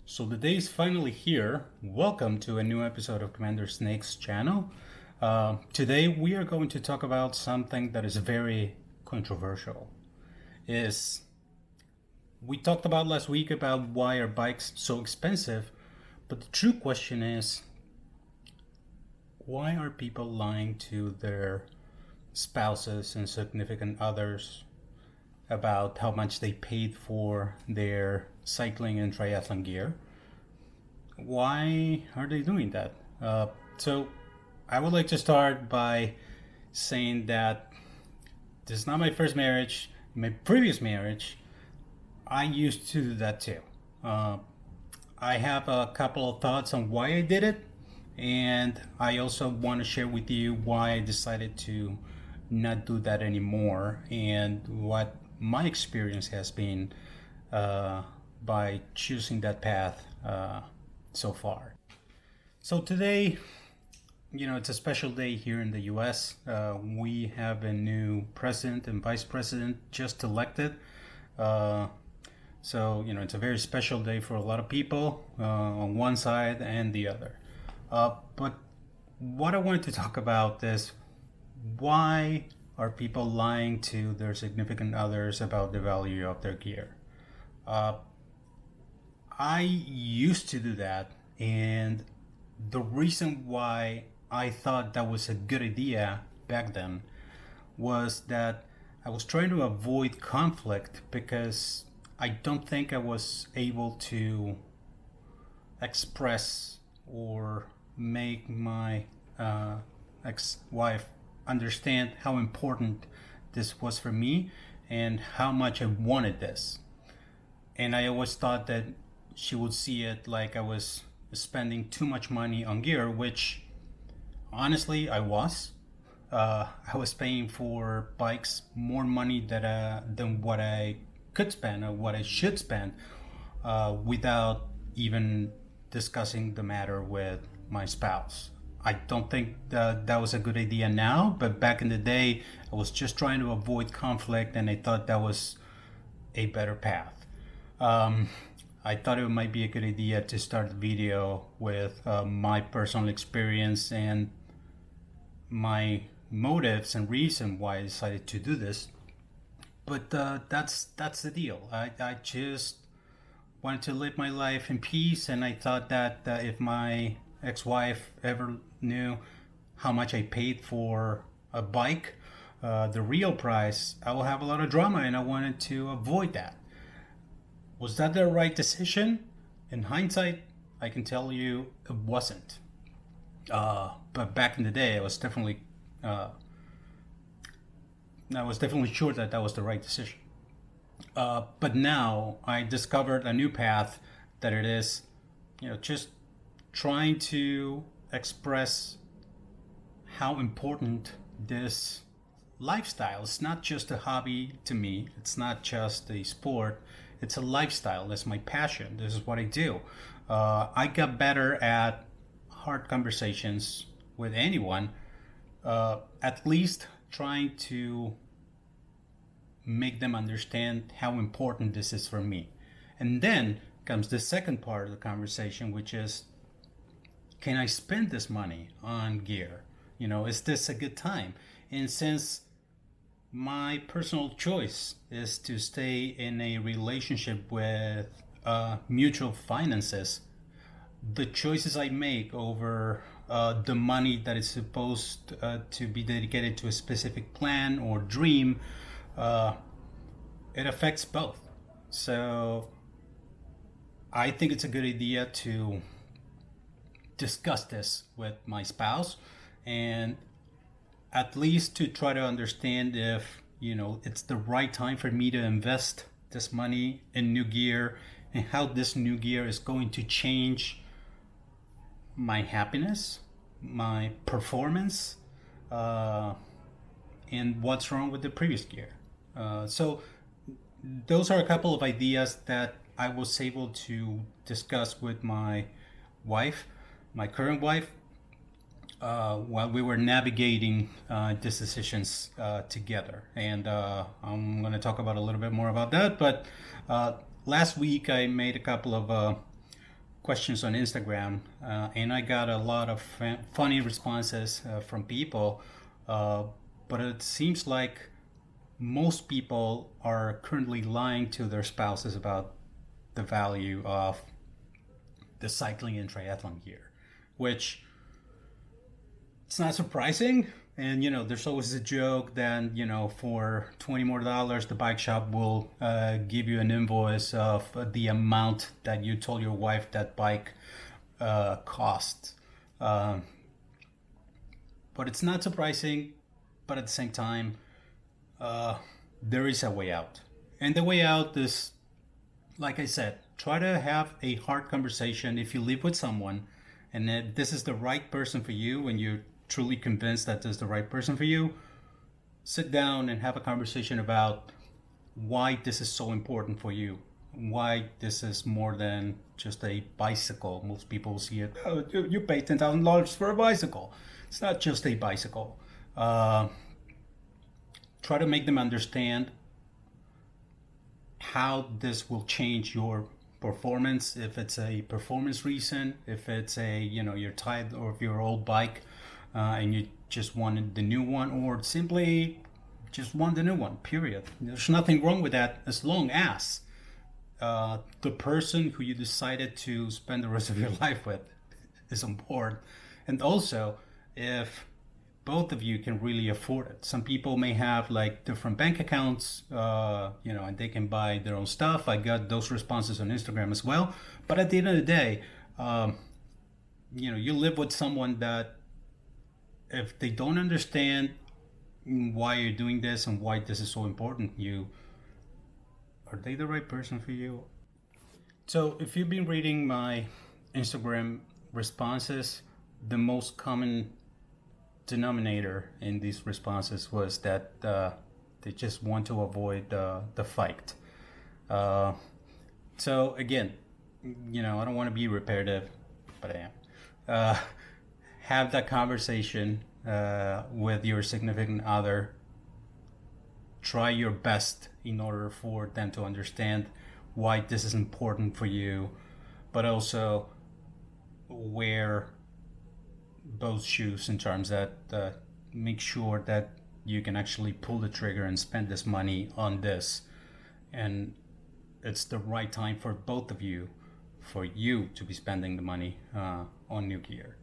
So the day is finally here. Welcome to a new episode of Commander Snake's channel. Today we are going to talk about something that is very controversial. Is we talked about last week about why are bikes so expensive, but the true question is why are people lying to their spouses and significant others about how much they paid for their cycling and triathlon gear? Why are they doing that? So, I would like to start by saying that this is not my first marriage. My previous marriage, I used to do that too. Uh, I have a couple of thoughts on why I did it, and I also want to share with you why I decided to not do that anymore and what my experience has been uh, by choosing that path so far. So today, it's a special day here in the US. We have a new president and vice president just elected. Uh, it's a very special day for a lot of people on one side and the other. But what I wanted to talk about is why are people lying to their significant others about the value of their gear? Uh, I used to do that, and the reason why I thought that was a good idea back then was that I was trying to avoid conflict because I don't think I was able to express or make my ex-wife understand how important this was for me and how much I wanted this. And I always thought that she would see it like I was spending too much money on gear, which honestly I was. I was paying for bikes more money than what I could spend or what I should spend without even discussing the matter with my spouse. I don't think that was a good idea now, but back in the day, I was just trying to avoid conflict and I thought that was a better path. Um, I thought it might be a good idea to start the video with my personal experience and my motives and reason why I decided to do this. But that's the deal. I just wanted to live my life in peace, and I thought that if my ex-wife ever knew how much I paid for a bike, the real price, I will have a lot of drama, and I wanted to avoid that. Was that the right decision? In hindsight, I can tell you it wasn't. But back in the day, uh, I was definitely sure that that was the right decision. But now I discovered a new path that it is, just trying to express how important this lifestyle. It's not just a hobby to me. It's not just a sport. It's a lifestyle. That's my passion. This is what I do. I got better at hard conversations with anyone, at least trying to make them understand how important this is for me. And then comes the second part of the conversation, which is, can I spend this money on gear? Is this a good time? And since my personal choice is to stay in a relationship with mutual finances, the choices I make over the money that is supposed to be dedicated to a specific plan or dream, uh, it affects both. So I think it's a good idea to discuss this with my spouse and at least to try to understand if it's the right time for me to invest this money in new gear and how this new gear is going to change my happiness, my performance, uh, and what's wrong with the previous gear. So those are a couple of ideas that I was able to discuss with my wife, my current wife, while we were navigating these decisions together. And I'm going to talk about a little bit more about that. But last week I made a couple of questions on Instagram, and I got a lot of funny responses from people. But it seems like most people are currently lying to their spouses about the value of the cycling and triathlon gear, which it's not surprising. And there's always a joke that for $20 more, the bike shop will give you an invoice of the amount that you told your wife that bike cost. But it's not surprising. But at the same time, there is a way out, and the way out is, like I said, try to have a hard conversation. If you live with someone, and that this is the right person for you, and you're truly convinced that this is the right person for you, sit down and have a conversation about why this is so important for you, why this is more than just a bicycle. Most people see it, oh, you pay $10,000 for a bicycle. It's not just a bicycle. Try to make them understand how this will change your performance. If it's a performance reason, if it's you're tired of your old bike, and you just wanted the new one, or simply just want the new one, period. There's nothing wrong with that, as long as the person who you decided to spend the rest of your life with is on board. And also, if both of you can really afford it. Some people may have like different bank accounts, and they can buy their own stuff. I got those responses on Instagram as well. But at the end of the day, you live with someone that, if they don't understand why you're doing this and why this is so important to you, are they the right person for you? So if you've been reading my Instagram responses, the most common denominator in these responses was that they just want to avoid the fight. So again, I don't want to be repetitive, but I am. Have that conversation with your significant other. Try your best in order for them to understand why this is important for you, but also wear both shoes in terms that make sure that you can actually pull the trigger and spend this money on this, and it's the right time for both of you, for you to be spending the money on new gear.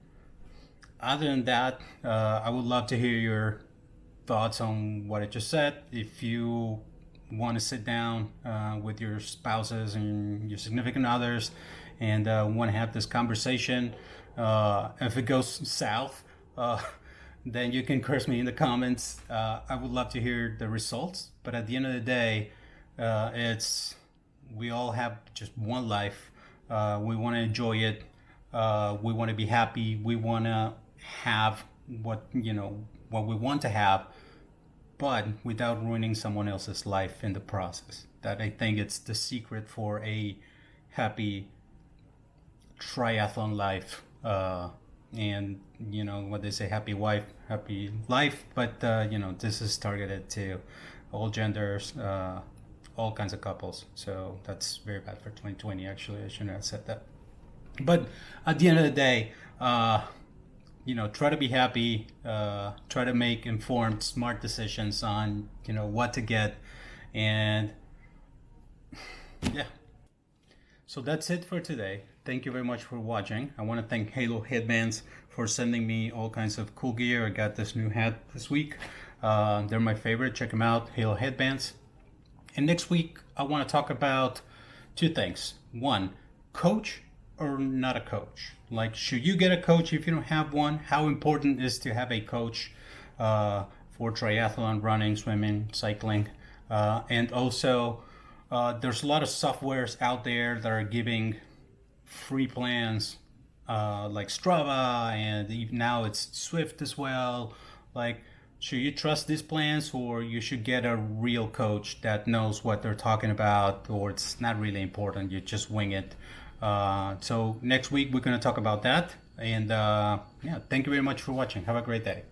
Other than that, I would love to hear your thoughts on what I just said. If you want to sit down with your spouses and your significant others and want to have this conversation, if it goes south, then you can curse me in the comments. I would love to hear the results. But at the end of the day, we all have just one life. We want to enjoy it. We want to be happy. We want to have what we want to have, but without ruining someone else's life in the process. That, I think, it's the secret for a happy triathlon life. And what they say, happy wife, happy life. But this is targeted to all genders, all kinds of couples. So that's very bad for 2020. Actually, I shouldn't have said that. But at the end of the day, try to be happy. Try to make informed, smart decisions on what to get, and yeah. So that's it for today. Thank you very much for watching. I want to thank Halo Headbands for sending me all kinds of cool gear. I got this new hat this week. They're my favorite. Check them out, Halo Headbands. And next week, I want to talk about two things. One, coach or not a coach. Like, should you get a coach if you don't have one? How important is to have a coach for triathlon, running, swimming, cycling? And also, there's a lot of softwares out there that are giving free plans, like Strava, and now it's Swift as well. Like, should you trust these plans, or you should get a real coach that knows what they're talking about, or it's not really important, you just wing it? So next week we're going to talk about that. And yeah, thank you very much for watching. Have a great day.